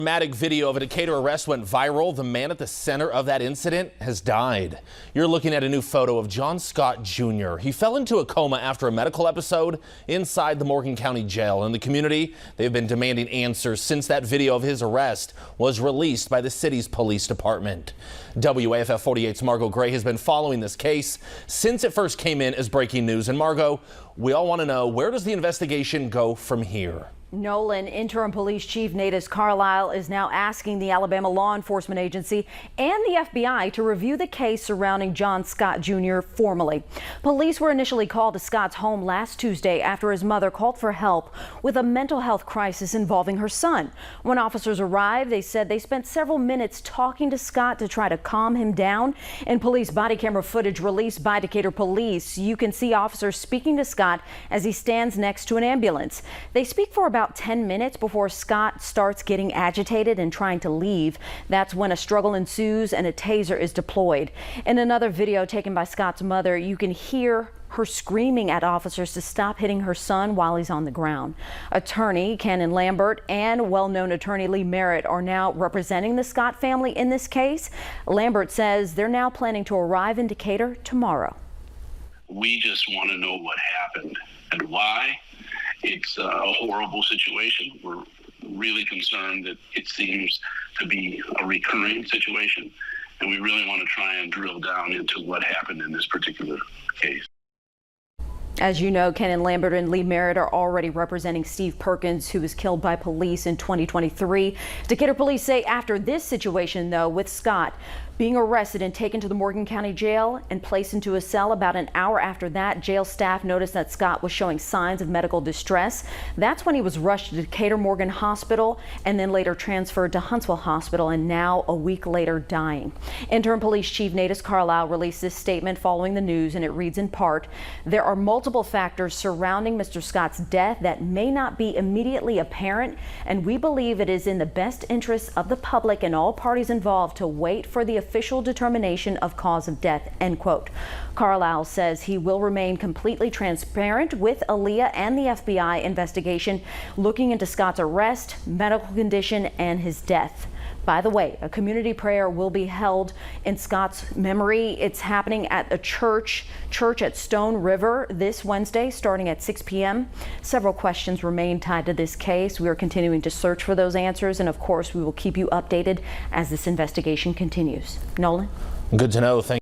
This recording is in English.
Dramatic video of a Decatur arrest went viral. The man at the center of that incident has died. You're looking at a new photo of John Scott Jr. He fell into a coma after a medical episode inside the Morgan County Jail. In the community, they've been demanding answers since that video of his arrest was released by the city's police department. WAFF 48's Margot Gray has been following this case since it first came in as breaking news. And Margot, we all want to know, where does the investigation go from here? Nolan, Interim Police Chief Natus Carlisle is now asking the Alabama Law Enforcement Agency and the FBI to review the case surrounding John Scott Jr. formally. Police were initially called to Scott's home last Tuesday after his mother called for help with a mental health crisis involving her son. When officers arrived, they said they spent several minutes talking to Scott to try to calm him down. In police body camera footage released by Decatur Police, you can see officers speaking to Scott as he stands next to an ambulance. They speak for about 10 minutes before Scott starts getting agitated and trying to leave. That's when a struggle ensues and a taser is deployed. In another video taken by Scott's mother, you can hear her screaming at officers to stop hitting her son while he's on the ground. Attorney Canon Lambert and well-known attorney Lee Merritt are now representing the Scott family in this case. Lambert says they're now planning to arrive in Decatur tomorrow. We just want to know what happened and why. It's a horrible situation. We're really concerned that it seems to be a recurring situation, and we really want to try and drill down into what happened in this particular case. As you know, Canon Lambert and Lee Merritt are already representing Steve Perkins, who was killed by police in 2023. Decatur police say after this situation, though, with Scott being arrested and taken to the Morgan County Jail and placed into a cell, about an hour after that, jail staff noticed that Scott was showing signs of medical distress. That's when he was rushed to Decatur Morgan Hospital and then later transferred to Huntsville Hospital, and now a week later dying. Interim Police Chief Natus Carlisle released this statement following the news, and it reads in part, "There are multiple factors surrounding Mr. Scott's death that may not be immediately apparent, and we believe it is in the best interest of the public and all parties involved to wait for the official determination of cause of death," end quote. Carlisle says he will remain completely transparent with ALEA and the FBI investigation looking into Scott's arrest, medical condition, and his death. By the way, a community prayer will be held in Scott's memory. It's happening at a church at Stone River this Wednesday, starting at 6 p.m. Several questions remain tied to this case. We are continuing to search for those answers, and of course, we will keep you updated as this investigation continues. Nolan? Good to know. Thank